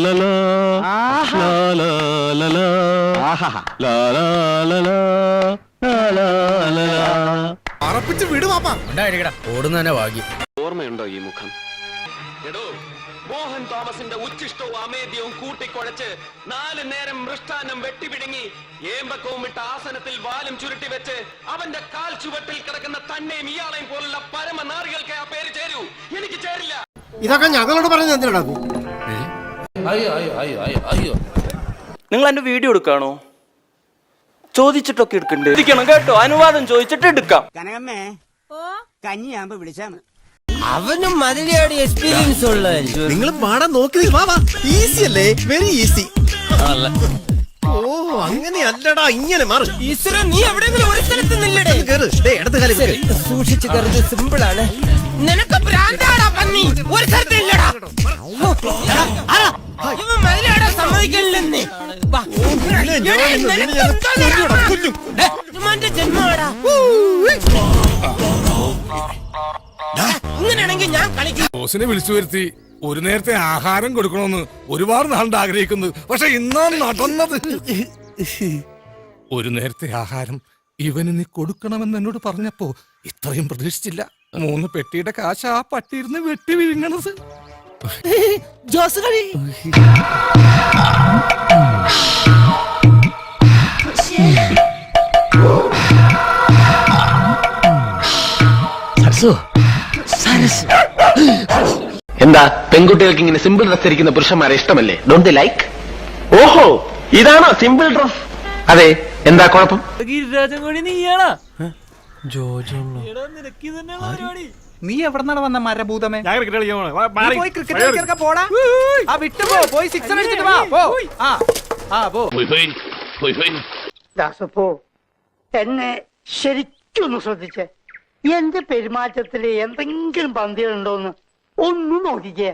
la la la la la la la la la la la la. അറപ്പിച്ച് വിട് പാപ്പാ. ഓടുന്നതന്നെ ഭാഗ്യം. ഓർമ്മയുണ്ടോ ഈ മുഖം? എടോ, മോഹൻ തോമസിന്റെ ഉച്ചിഷ്ടവും അമേദ്യവും കൂട്ടിക്കുഴച്ച് 4 നേരം മൃഷ്ടാന്നം വെട്ടിപിടുങ്ങി ഏമ്പക്കവും ഇട്ട ആസനത്തിൽ വാലും ചുരുട്ടി വെച്ച് അവന്റെ കാൽ ചുവട്ടിൽ കിടക്കുന്ന തന്നെയും ഇയാളെയും പോലുള്ള പരമനാറികൾക്ക് ആ പേര് ചേരൂ. എനിക്ക് ചേരില്ല. ഇതൊക്കെ ഞങ്ങളോട് പറഞ്ഞത് എന്തിനാ? നിങ്ങൾ എന്റെ വീഡിയോ എടുക്കാണോ? ചോദിച്ചിട്ടൊക്കെ എടുക്കണ്ടേ? ഇരിക്കണം കേട്ടോ, അനുവാദം ചോദിച്ചിട്ട് എടുക്കാം. കനകമ്മേ കഞ്ഞിയാകുമ്പോ വിളിച്ചാണ്. അവനും മതിലിയാടി എക്സ്പീരിയൻസ് ഉള്ള. നിങ്ങൾ പാടാൻ നോക്കി ഈസി അല്ലേ? Very easy. ഓ അങ്ങനെയല്ലടാ, ഇങ്ങനെ മാറ്. നീ എവിടെയെങ്കിലും ഒരു സ്ഥലത്ത് നില്ലടേ. സൂക്ഷിച്ചു കരുത്, സിമ്പിൾ ആണ്. നിനക്ക് ഭ്രാന്താടാ പന്നി. ഒരു സ്ഥലത്ത് ഇല്ലടാ. ഇവൻ മതിലിയാടാ സമ്മതിക്കണില്ലെന്നേ. ജന്മമാടാ. ഇങ്ങനെയാണെങ്കിൽ ഞാൻ കളിക്കും. ബോസിനെ വിളിച്ചു വരുത്തി ഒരു നേരത്തെ ആഹാരം കൊടുക്കണമെന്ന് ഒരുപാട് നാളുണ്ട് ആഗ്രഹിക്കുന്നു. പക്ഷെ ഇന്നാണ് നടന്നത്. ഒരു നേരത്തെ ആഹാരം ഇവന് നീ കൊടുക്കണമെന്ന് എന്നോട് പറഞ്ഞപ്പോ ഇത്രയും പ്രതീക്ഷിച്ചില്ല. 3 പെട്ടിയുടെ കാശ് ആ പട്ടിയിരുന്ന് വെട്ടി വിഴുങ്ങണത്. ജോസ് കളി. എന്താ പെൺകുട്ടികൾക്ക് ഇങ്ങനെ സിമ്പിൾ ഡ്രസ് ധരിക്കുന്ന പുരുഷന്മാരെ ഇഷ്ടമല്ലേ? Don't they like? ഓഹോ, ഇതാണോ സിമ്പിൾ ഡ്രസ്? അതെ, എന്താ കുഴപ്പം? നീ എവിടെന്നാണ് വന്ന മരഭൂതമേ? പോയി ക്രിക്കറ്റ് കളിക്കാൻ പോടാ. ആ വിട്ടു പോ, പോയി 6 അടിച്ചിട്ട് വാ. പോ. ദാസപ്പോ എന്നെ ശരിക്കൊന്ന് ശ്രദ്ധിച്ചേ. എന്റെ പെരുമാറ്റത്തില് എന്തെങ്കിലും പന്തികളുണ്ടോന്ന് ഒന്ന് നോക്കിക്കേ.